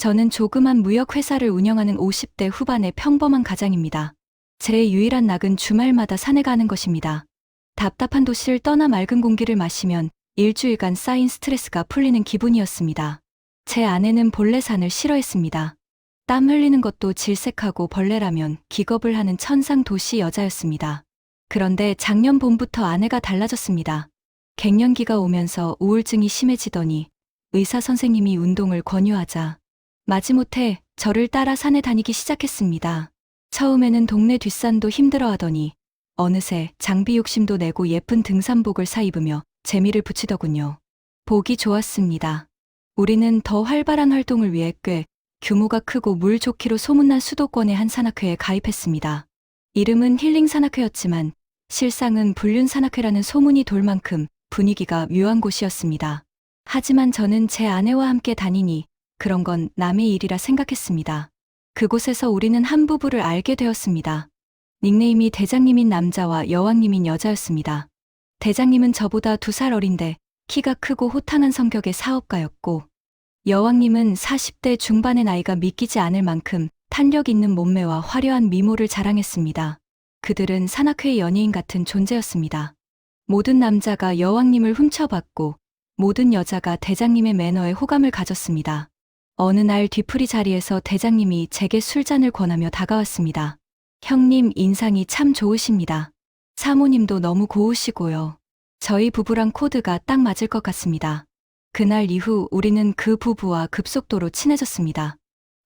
저는 조그만 무역회사를 운영하는 50대 후반의 평범한 가장입니다. 제 유일한 낙은 주말마다 산에 가는 것입니다. 답답한 도시를 떠나 맑은 공기를 마시면 일주일간 쌓인 스트레스가 풀리는 기분이었습니다. 제 아내는 본래 산을 싫어했습니다. 땀 흘리는 것도 질색하고 벌레라면 기겁을 하는 천상 도시 여자였습니다. 그런데 작년 봄부터 아내가 달라졌습니다. 갱년기가 오면서 우울증이 심해지더니 의사 선생님이 운동을 권유하자 마지못해 저를 따라 산에 다니기 시작했습니다. 처음에는 동네 뒷산도 힘들어하더니 어느새 장비 욕심도 내고 예쁜 등산복을 사 입으며 재미를 붙이더군요. 보기 좋았습니다. 우리는 더 활발한 활동을 위해 꽤 규모가 크고 물 좋기로 소문난 수도권의 한 산악회에 가입했습니다. 이름은 힐링 산악회였지만 실상은 불륜 산악회라는 소문이 돌 만큼 분위기가 묘한 곳이었습니다. 하지만 저는 제 아내와 함께 다니니 그런 건 남의 일이라 생각했습니다. 그곳에서 우리는 한 부부를 알게 되었습니다. 닉네임이 대장님인 남자와 여왕님인 여자였습니다. 대장님은 저보다 2살 어린데 키가 크고 호탕한 성격의 사업가였고, 여왕님은 40대 중반의 나이가 믿기지 않을 만큼 탄력 있는 몸매와 화려한 미모를 자랑했습니다. 그들은 산악회의 연예인 같은 존재였습니다. 모든 남자가 여왕님을 훔쳐봤고 모든 여자가 대장님의 매너에 호감을 가졌습니다. 어느 날 뒤풀이 자리에서 대장님이 제게 술잔을 권하며 다가왔습니다. 형님 인상이 참 좋으십니다. 사모님도 너무 고우시고요. 저희 부부랑 코드가 딱 맞을 것 같습니다. 그날 이후 우리는 그 부부와 급속도로 친해졌습니다.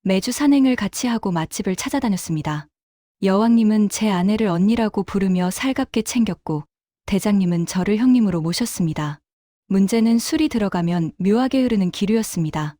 매주 산행을 같이 하고 맛집을 찾아다녔습니다. 여왕님은 제 아내를 언니라고 부르며 살갑게 챙겼고 대장님은 저를 형님으로 모셨습니다. 문제는 술이 들어가면 묘하게 흐르는 기류였습니다.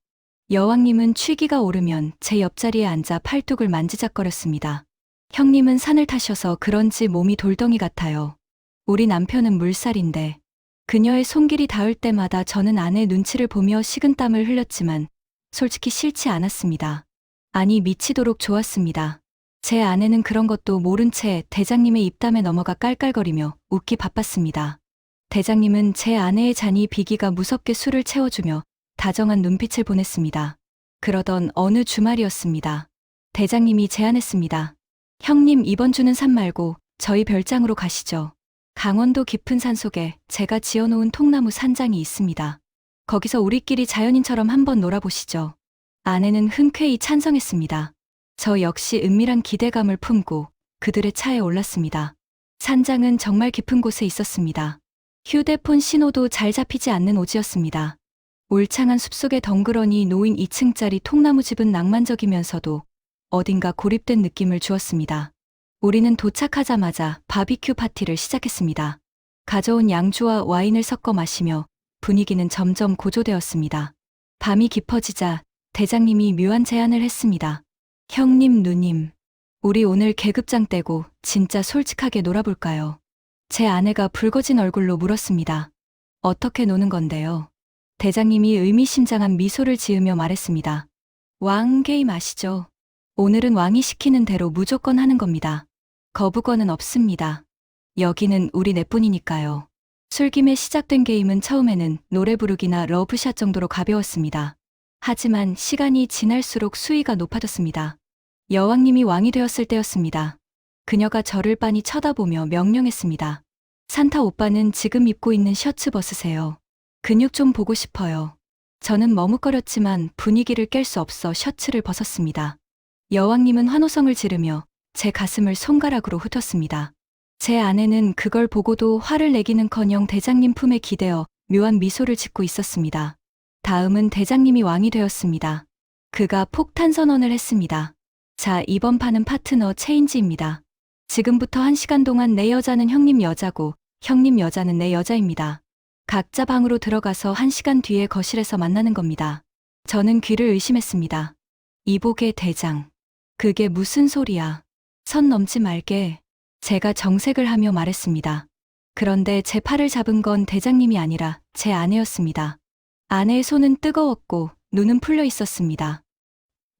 여왕님은 취기가 오르면 제 옆자리에 앉아 팔뚝을 만지작거렸습니다. 형님은 산을 타셔서 그런지 몸이 돌덩이 같아요. 우리 남편은 물살인데 그녀의 손길이 닿을 때마다 저는 아내의 눈치를 보며 식은땀을 흘렸지만 솔직히 싫지 않았습니다. 아니 미치도록 좋았습니다. 제 아내는 그런 것도 모른 채 대장님의 입담에 넘어가 깔깔거리며 웃기 바빴습니다. 대장님은 제 아내의 잔이 비기가 무섭게 술을 채워주며 다정한 눈빛을 보냈습니다. 그러던 어느 주말이었습니다. 대장님이 제안했습니다. 형님 이번 주는 산 말고 저희 별장으로 가시죠. 강원도 깊은 산속에 제가 지어놓은 통나무 산장이 있습니다. 거기서 우리끼리 자연인처럼 한번 놀아보시죠. 아내는 흔쾌히 찬성했습니다. 저 역시 은밀한 기대감을 품고 그들의 차에 올랐습니다. 산장은 정말 깊은 곳에 있었습니다. 휴대폰 신호도 잘 잡히지 않는 오지였습니다. 울창한 숲속에 덩그러니 놓인 2층짜리 통나무 집은 낭만적이면서도 어딘가 고립된 느낌을 주었습니다. 우리는 도착하자마자 바비큐 파티를 시작했습니다. 가져온 양주와 와인을 섞어 마시며 분위기는 점점 고조되었습니다. 밤이 깊어지자 대장님이 묘한 제안을 했습니다. 형님, 누님, 우리 오늘 계급장 떼고 진짜 솔직하게 놀아볼까요? 제 아내가 붉어진 얼굴로 물었습니다. 어떻게 노는 건데요? 대장님이 의미심장한 미소를 지으며 말했습니다. 왕 게임 아시죠? 오늘은 왕이 시키는 대로 무조건 하는 겁니다. 거부권은 없습니다. 여기는 우리 넷뿐이니까요. 술김에 시작된 게임은 처음에는 노래 부르기나 러브샷 정도로 가벼웠습니다. 하지만 시간이 지날수록 수위가 높아졌습니다. 여왕님이 왕이 되었을 때였습니다. 그녀가 저를 빤히 쳐다보며 명령했습니다. 산타 오빠는 지금 입고 있는 셔츠 벗으세요. 근육 좀 보고 싶어요. 저는 머뭇거렸지만 분위기를 깰 수 없어 셔츠를 벗었습니다. 여왕님은 환호성을 지르며 제 가슴을 손가락으로 훑었습니다. 제 아내는 그걸 보고도 화를 내기는커녕 대장님 품에 기대어 묘한 미소를 짓고 있었습니다. 다음은 대장님이 왕이 되었습니다. 그가 폭탄 선언을 했습니다. 자, 이번 판은 파트너 체인지입니다. 지금부터 1시간 동안 내 여자는 형님 여자고 형님 여자는 내 여자입니다. 각자 방으로 들어가서 1시간 뒤에 거실에서 만나는 겁니다. 저는 귀를 의심했습니다. 이복의 대장. 그게 무슨 소리야. 선 넘지 말게. 제가 정색을 하며 말했습니다. 그런데 제 팔을 잡은 건 대장님이 아니라 제 아내였습니다. 아내의 손은 뜨거웠고 눈은 풀려 있었습니다.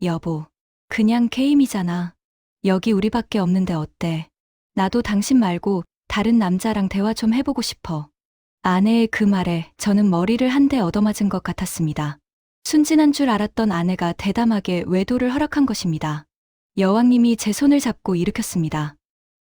여보, 그냥 게임이잖아. 여기 우리밖에 없는데 어때? 나도 당신 말고 다른 남자랑 대화 좀 해보고 싶어. 아내의 그 말에 저는 머리를 한 대 얻어맞은 것 같았습니다. 순진한 줄 알았던 아내가 대담하게 외도를 허락한 것입니다. 여왕님이 제 손을 잡고 일으켰습니다.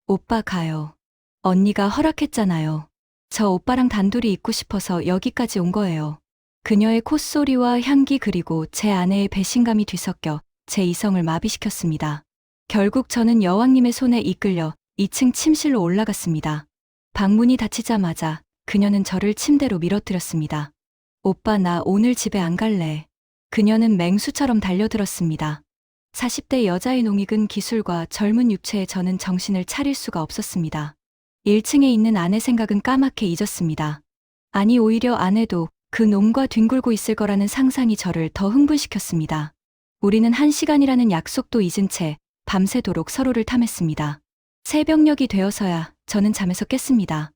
오빠 가요. 언니가 허락했잖아요. 저 오빠랑 단둘이 있고 싶어서 여기까지 온 거예요. 그녀의 콧소리와 향기 그리고 제 아내의 배신감이 뒤섞여 제 이성을 마비시켰습니다. 결국 저는 여왕님의 손에 이끌려 2층 침실로 올라갔습니다. 방문이 닫히자마자 그녀는 저를 침대로 밀어뜨렸습니다. 오빠 나 오늘 집에 안 갈래. 그녀는 맹수처럼 달려들었습니다. 40대 여자의 농익은 기술과 젊은 육체에 저는 정신을 차릴 수가 없었습니다. 1층에 있는 아내 생각은 까맣게 잊었습니다. 아니 오히려 아내도 그 놈과 뒹굴고 있을 거라는 상상이 저를 더 흥분시켰습니다. 우리는 1시간이라는 약속도 잊은 채 밤새도록 서로를 탐했습니다. 새벽녘이 되어서야 저는 잠에서 깼습니다.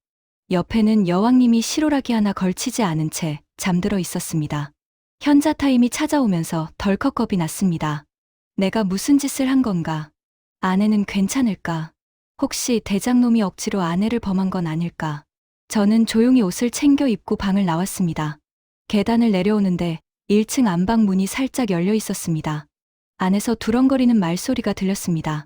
옆에는 여왕님이 실오라기 하나 걸치지 않은 채 잠들어 있었습니다. 현자 타임이 찾아오면서 덜컥 겁이 났습니다. 내가 무슨 짓을 한 건가? 아내는 괜찮을까? 혹시 대장놈이 억지로 아내를 범한 건 아닐까? 저는 조용히 옷을 챙겨 입고 방을 나왔습니다. 계단을 내려오는데 1층 안방 문이 살짝 열려 있었습니다. 안에서 두렁거리는 말소리가 들렸습니다.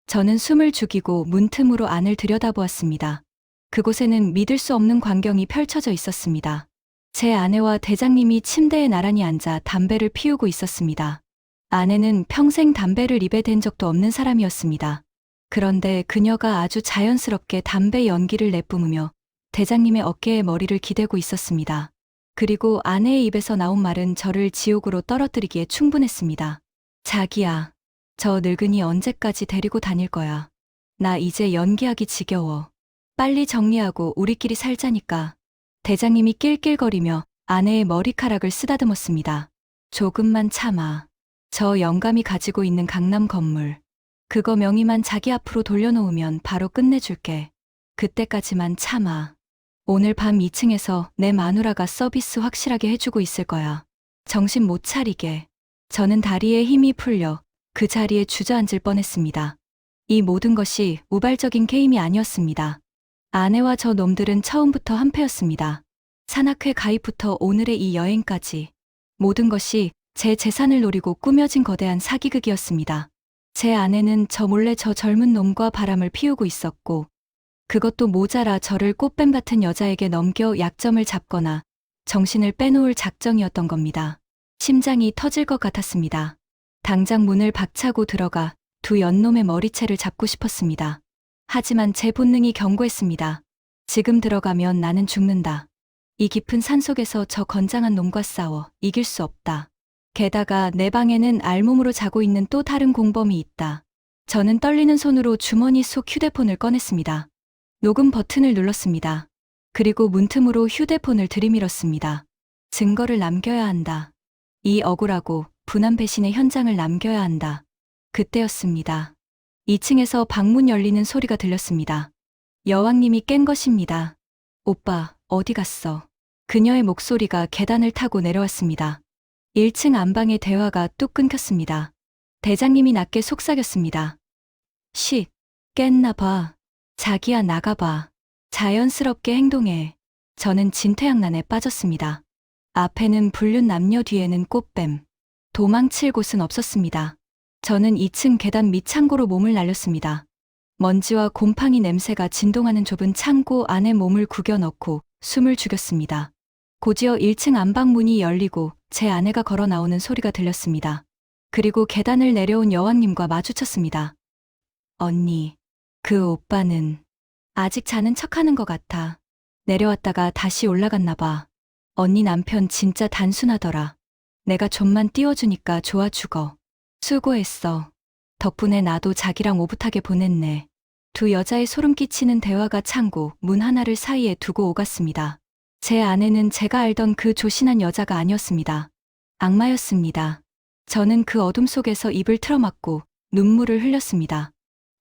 저는 숨을 죽이고 문틈으로 안을 들여다보았습니다. 그곳에는 믿을 수 없는 광경이 펼쳐져 있었습니다. 제 아내와 대장님이 침대에 나란히 앉아 담배를 피우고 있었습니다. 아내는 평생 담배를 입에 댄 적도 없는 사람이었습니다. 그런데 그녀가 아주 자연스럽게 담배 연기를 내뿜으며 대장님의 어깨에 머리를 기대고 있었습니다. 그리고 아내의 입에서 나온 말은 저를 지옥으로 떨어뜨리기에 충분했습니다. 자기야, 저 늙은이 언제까지 데리고 다닐 거야. 나 이제 연기하기 지겨워. 빨리 정리하고 우리끼리 살자니까. 대장님이 낄낄거리며 아내의 머리카락을 쓰다듬었습니다. 조금만 참아. 저 영감이 가지고 있는 강남 건물. 그거 명의만 자기 앞으로 돌려놓으면 바로 끝내줄게. 그때까지만 참아. 오늘 밤 2층에서 내 마누라가 서비스 확실하게 해주고 있을 거야. 정신 못 차리게. 저는 다리에 힘이 풀려 그 자리에 주저앉을 뻔했습니다. 이 모든 것이 우발적인 게임이 아니었습니다. 아내와 저 놈들은 처음부터 한패였습니다. 산악회 가입부터 오늘의 이 여행까지 모든 것이 제 재산을 노리고 꾸며진 거대한 사기극이었습니다. 제 아내는 저 몰래 저 젊은 놈과 바람을 피우고 있었고 그것도 모자라 저를 꽃뱀 같은 여자에게 넘겨 약점을 잡거나 정신을 빼놓을 작정이었던 겁니다. 심장이 터질 것 같았습니다. 당장 문을 박차고 들어가 두 연놈의 머리채를 잡고 싶었습니다. 하지만 제 본능이 경고했습니다. 지금 들어가면 나는 죽는다. 이 깊은 산속에서 저 건장한 놈과 싸워 이길 수 없다. 게다가 내 방에는 알몸으로 자고 있는 또 다른 공범이 있다. 저는 떨리는 손으로 주머니 속 휴대폰을 꺼냈습니다. 녹음 버튼을 눌렀습니다. 그리고 문틈으로 휴대폰을 들이밀었습니다. 증거를 남겨야 한다. 이 억울하고 분한 배신의 현장을 남겨야 한다. 그때였습니다. 2층에서 방문 열리는 소리가 들렸습니다. 여왕님이 깬 것입니다. 오빠, 어디 갔어? 그녀의 목소리가 계단을 타고 내려왔습니다. 1층 안방의 대화가 뚝 끊겼습니다. 대장님이 낮게 속삭였습니다. 쉿, 깼나 봐. 자기야 나가봐. 자연스럽게 행동해. 저는 진퇴양난에 빠졌습니다. 앞에는 불륜 남녀 뒤에는 꽃뱀. 도망칠 곳은 없었습니다. 저는 2층 계단 밑 창고로 몸을 날렸습니다. 먼지와 곰팡이 냄새가 진동하는 좁은 창고 안에 몸을 구겨 넣고 숨을 죽였습니다. 곧이어 1층 안방문이 열리고 제 아내가 걸어 나오는 소리가 들렸습니다. 그리고 계단을 내려온 여왕님과 마주쳤습니다. 언니, 그 오빠는 아직 자는 척하는 것 같아. 내려왔다가 다시 올라갔나 봐. 언니 남편 진짜 단순하더라. 내가 좀만 띄워주니까 좋아 죽어. 수고했어. 덕분에 나도 자기랑 오붓하게 보냈네. 두 여자의 소름 끼치는 대화가 창고 문 하나를 사이에 두고 오갔습니다. 제 아내는 제가 알던 그 조신한 여자가 아니었습니다. 악마였습니다. 저는 그 어둠 속에서 입을 틀어막고 눈물을 흘렸습니다.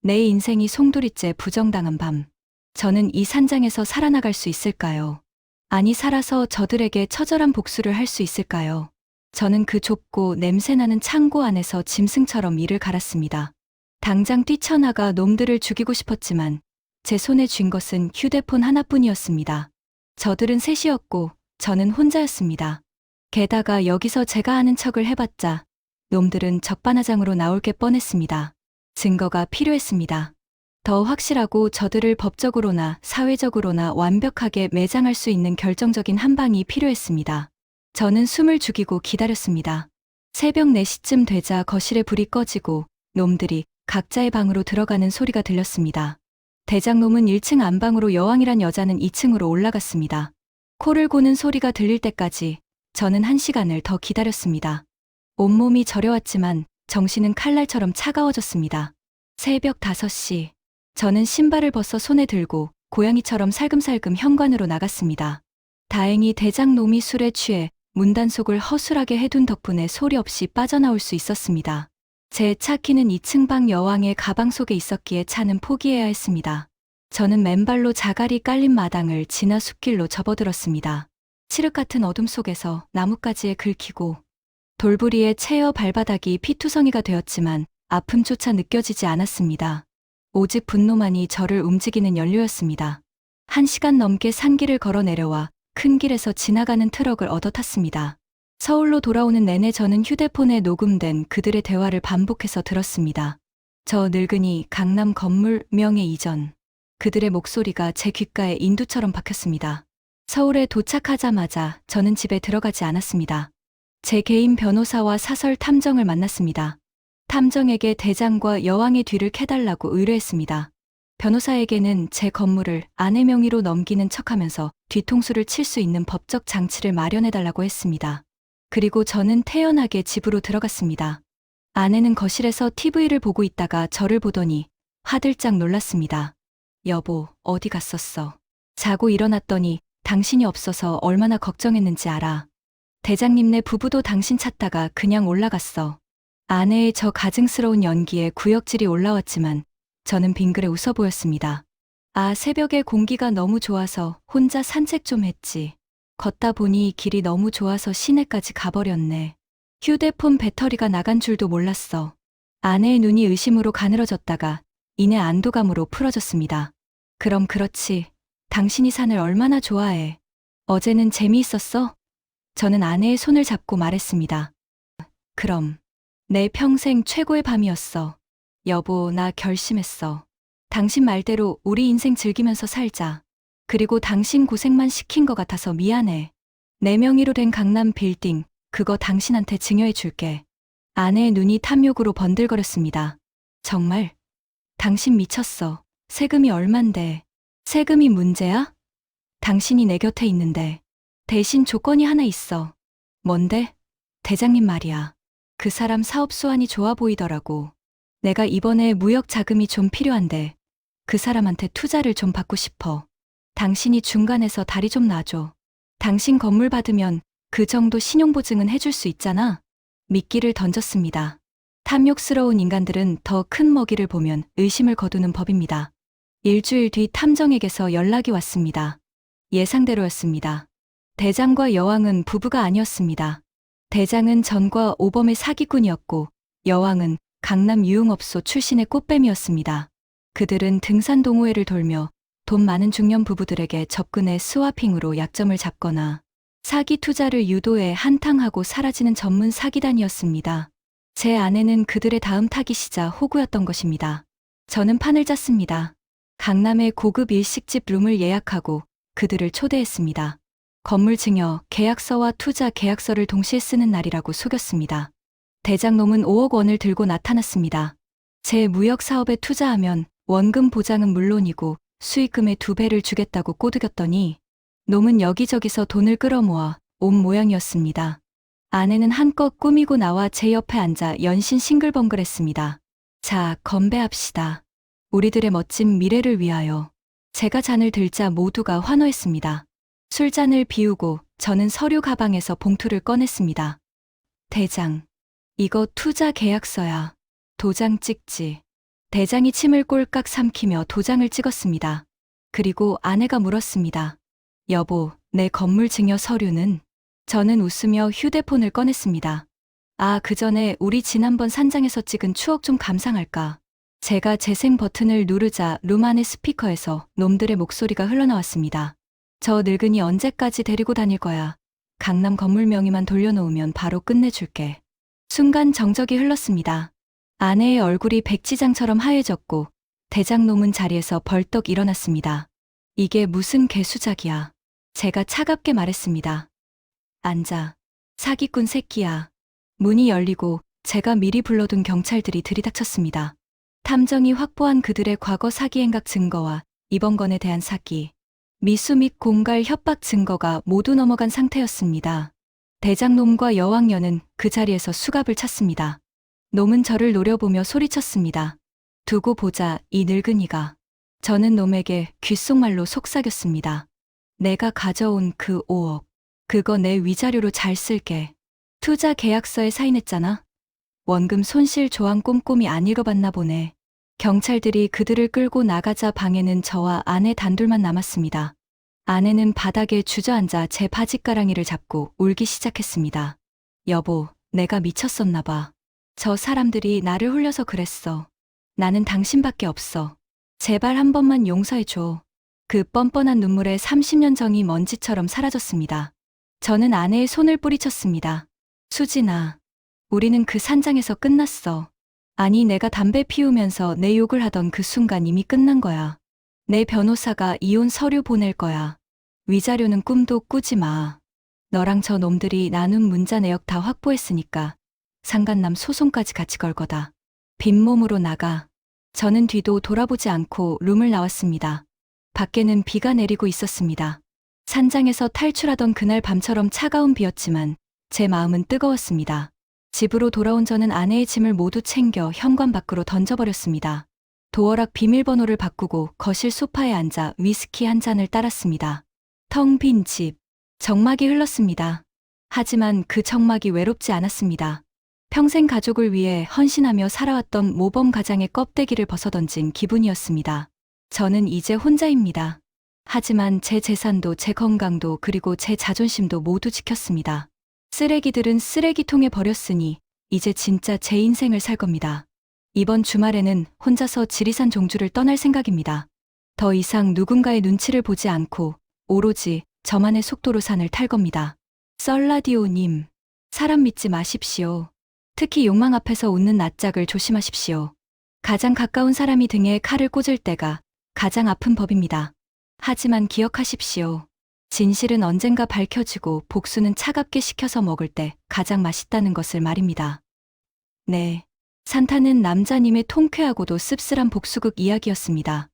내 인생이 송두리째 부정당한 밤. 저는 이 산장에서 살아나갈 수 있을까요? 아니 살아서 저들에게 처절한 복수를 할 수 있을까요? 저는 그 좁고 냄새나는 창고 안에서 짐승처럼 이를 갈았습니다. 당장 뛰쳐나가 놈들을 죽이고 싶었지만 제 손에 쥔 것은 휴대폰 하나뿐이었습니다. 저들은 셋이었고 저는 혼자였습니다. 게다가 여기서 제가 하는 척을 해봤자 놈들은 적반하장으로 나올 게 뻔했습니다. 증거가 필요했습니다. 더 확실하고 저들을 법적으로나 사회적으로나 완벽하게 매장할 수 있는 결정적인 한 방이 필요했습니다. 저는 숨을 죽이고 기다렸습니다. 새벽 4시쯤 되자 거실에 불이 꺼지고 놈들이 각자의 방으로 들어가는 소리가 들렸습니다. 대장놈은 1층 안방으로 여왕이란 여자는 2층으로 올라갔습니다. 코를 고는 소리가 들릴 때까지 저는 1시간을 더 기다렸습니다. 온몸이 저려왔지만 정신은 칼날처럼 차가워졌습니다. 새벽 5시. 저는 신발을 벗어 손에 들고 고양이처럼 살금살금 현관으로 나갔습니다. 다행히 대장놈이 술에 취해 문단속을 허술하게 해둔 덕분에 소리 없이 빠져나올 수 있었습니다. 제 차 키는 2층 방 여왕의 가방 속에 있었기에 차는 포기해야 했습니다. 저는 맨발로 자갈이 깔린 마당을 지나 숲길로 접어들었습니다. 칠흑 같은 어둠 속에서 나뭇가지에 긁히고 돌부리에 채여 발바닥이 피투성이가 되었지만 아픔조차 느껴지지 않았습니다. 오직 분노만이 저를 움직이는 연료였습니다. 1시간 넘게 산길을 걸어 내려와 큰 길에서 지나가는 트럭을 얻어 탔습니다. 서울로 돌아오는 내내 저는 휴대폰에 녹음된 그들의 대화를 반복해서 들었습니다. 저 늙은이 강남 건물 명예 이전. 그들의 목소리가 제 귓가에 인두처럼 박혔습니다. 서울에 도착하자마자 저는 집에 들어가지 않았습니다. 제 개인 변호사와 사설 탐정을 만났습니다. 탐정에게 대장과 여왕의 뒤를 캐달라고 의뢰했습니다. 변호사에게는 제 건물을 아내 명의로 넘기는 척하면서 뒤통수를 칠 수 있는 법적 장치를 마련해달라고 했습니다. 그리고 저는 태연하게 집으로 들어갔습니다. 아내는 거실에서 TV를 보고 있다가 저를 보더니 화들짝 놀랐습니다. 여보, 어디 갔었어? 자고 일어났더니 당신이 없어서 얼마나 걱정했는지 알아. 대장님네 부부도 당신 찾다가 그냥 올라갔어. 아내의 저 가증스러운 연기에 구역질이 올라왔지만 저는 빙그레 웃어 보였습니다. 아, 새벽에 공기가 너무 좋아서 혼자 산책 좀 했지. 걷다 보니 길이 너무 좋아서 시내까지 가버렸네. 휴대폰 배터리가 나간 줄도 몰랐어. 아내의 눈이 의심으로 가늘어졌다가 이내 안도감으로 풀어졌습니다. 그럼 그렇지. 당신이 산을 얼마나 좋아해. 어제는 재미있었어? 저는 아내의 손을 잡고 말했습니다. 그럼. 내 평생 최고의 밤이었어. 여보, 나 결심했어. 당신 말대로 우리 인생 즐기면서 살자. 그리고 당신 고생만 시킨 것 같아서 미안해. 내 명의로 된 강남 빌딩, 그거 당신한테 증여해 줄게. 아내의 눈이 탐욕으로 번들거렸습니다. 정말? 당신 미쳤어. 세금이 얼만데. 세금이 문제야? 당신이 내 곁에 있는데. 대신 조건이 하나 있어. 뭔데? 대장님 말이야. 그 사람 사업 수완이 좋아 보이더라고. 내가 이번에 무역 자금이 좀 필요한데 그 사람한테 투자를 좀 받고 싶어. 당신이 중간에서 다리 좀 놔줘. 당신 건물 받으면 그 정도 신용보증은 해줄 수 있잖아. 미끼를 던졌습니다. 탐욕스러운 인간들은 더 큰 먹이를 보면 의심을 거두는 법입니다. 일주일 뒤 탐정에게서 연락이 왔습니다. 예상대로였습니다. 대장과 여왕은 부부가 아니었습니다. 대장은 전과 오범의 사기꾼이었고 여왕은 강남 유흥업소 출신의 꽃뱀이었습니다. 그들은 등산 동호회를 돌며 돈 많은 중년 부부들에게 접근해 스와핑으로 약점을 잡거나 사기 투자를 유도해 한탕하고 사라지는 전문 사기단이었습니다. 제 아내는 그들의 다음 타깃이자 호구였던 것입니다. 저는 판을 짰습니다. 강남의 고급 일식집 룸을 예약하고 그들을 초대했습니다. 건물 증여, 계약서와 투자 계약서를 동시에 쓰는 날이라고 속였습니다. 대장놈은 5억 원을 들고 나타났습니다. 제 무역 사업에 투자하면 원금 보장은 물론이고 수익금의 2배를 주겠다고 꼬드겼더니 놈은 여기저기서 돈을 끌어모아 온 모양이었습니다. 아내는 한껏 꾸미고 나와 제 옆에 앉아 연신 싱글벙글했습니다. 자, 건배합시다. 우리들의 멋진 미래를 위하여. 제가 잔을 들자 모두가 환호했습니다. 술잔을 비우고 저는 서류 가방에서 봉투를 꺼냈습니다. 대장, 이거 투자 계약서야. 도장 찍지. 대장이 침을 꼴깍 삼키며 도장을 찍었습니다. 그리고 아내가 물었습니다. 여보, 내 건물 증여 서류는? 저는 웃으며 휴대폰을 꺼냈습니다. 아, 그 전에 우리 지난번 산장에서 찍은 추억 좀 감상할까. 제가 재생 버튼을 누르자 룸 안의 스피커에서 놈들의 목소리가 흘러나왔습니다. 저 늙은이 언제까지 데리고 다닐 거야. 강남 건물 명의만 돌려놓으면 바로 끝내줄게. 순간 정적이 흘렀습니다. 아내의 얼굴이 백지장처럼 하얘졌고 대장놈은 자리에서 벌떡 일어났습니다. 이게 무슨 개수작이야. 제가 차갑게 말했습니다. 앉아. 사기꾼 새끼야. 문이 열리고 제가 미리 불러둔 경찰들이 들이닥쳤습니다. 탐정이 확보한 그들의 과거 사기 행각 증거와 이번 건에 대한 사기, 미수 및 공갈 협박 증거가 모두 넘어간 상태였습니다. 대장놈과 여왕녀는 그 자리에서 수갑을 찼습니다. 놈은 저를 노려보며 소리쳤습니다. 두고 보자, 이 늙은이가. 저는 놈에게 귓속말로 속삭였습니다. 내가 가져온 그 5억. 그거 내 위자료로 잘 쓸게. 투자 계약서에 사인했잖아. 원금 손실 조항 꼼꼼히 안 읽어봤나 보네. 경찰들이 그들을 끌고 나가자 방에는 저와 아내 단둘만 남았습니다. 아내는 바닥에 주저앉아 제 바짓가랑이를 잡고 울기 시작했습니다. 여보, 내가 미쳤었나 봐. 저 사람들이 나를 홀려서 그랬어. 나는 당신밖에 없어. 제발 한 번만 용서해줘. 그 뻔뻔한 눈물에 30년 전이 먼지처럼 사라졌습니다. 저는 아내의 손을 뿌리쳤습니다. 수진아, 우리는 그 산장에서 끝났어. 아니, 내가 담배 피우면서 내 욕을 하던 그 순간 이미 끝난 거야. 내 변호사가 이혼 서류 보낼 거야. 위자료는 꿈도 꾸지 마. 너랑 저 놈들이 나눈 문자 내역 다 확보했으니까 상간남 소송까지 같이 걸 거다. 빈몸으로 나가. 저는 뒤도 돌아보지 않고 룸을 나왔습니다. 밖에는 비가 내리고 있었습니다. 산장에서 탈출하던 그날 밤처럼 차가운 비였지만 제 마음은 뜨거웠습니다. 집으로 돌아온 저는 아내의 짐을 모두 챙겨 현관 밖으로 던져버렸습니다. 도어락 비밀번호를 바꾸고 거실 소파에 앉아 위스키 한 잔을 따랐습니다. 텅 빈 집. 적막이 흘렀습니다. 하지만 그 적막이 외롭지 않았습니다. 평생 가족을 위해 헌신하며 살아왔던 모범 가장의 껍데기를 벗어던진 기분이었습니다. 저는 이제 혼자입니다. 하지만 제 재산도 제 건강도 그리고 제 자존심도 모두 지켰습니다. 쓰레기들은 쓰레기통에 버렸으니 이제 진짜 제 인생을 살 겁니다. 이번 주말에는 혼자서 지리산 종주를 떠날 생각입니다. 더 이상 누군가의 눈치를 보지 않고 오로지 저만의 속도로 산을 탈 겁니다. 썰라디오님, 사람 믿지 마십시오. 특히 욕망 앞에서 웃는 낯짝을 조심하십시오. 가장 가까운 사람이 등에 칼을 꽂을 때가 가장 아픈 법입니다. 하지만 기억하십시오. 진실은 언젠가 밝혀지고 복수는 차갑게 식혀서 먹을 때 가장 맛있다는 것을 말입니다. 네. 산타는 남자님의 통쾌하고도 씁쓸한 복수극 이야기였습니다.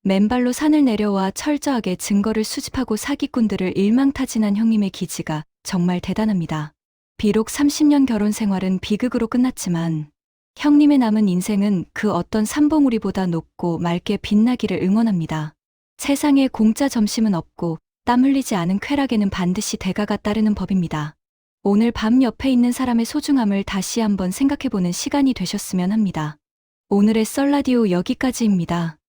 맨발로 산을 내려와 철저하게 증거를 수집하고 사기꾼들을 일망타진한 형님의 기지가 정말 대단합니다. 비록 30년 결혼 생활은 비극으로 끝났지만 형님의 남은 인생은 그 어떤 삼봉우리보다 높고 맑게 빛나기를 응원합니다. 세상에 공짜 점심은 없고 땀 흘리지 않은 쾌락에는 반드시 대가가 따르는 법입니다. 오늘 밤 옆에 있는 사람의 소중함을 다시 한번 생각해보는 시간이 되셨으면 합니다. 오늘의 썰라디오 여기까지입니다.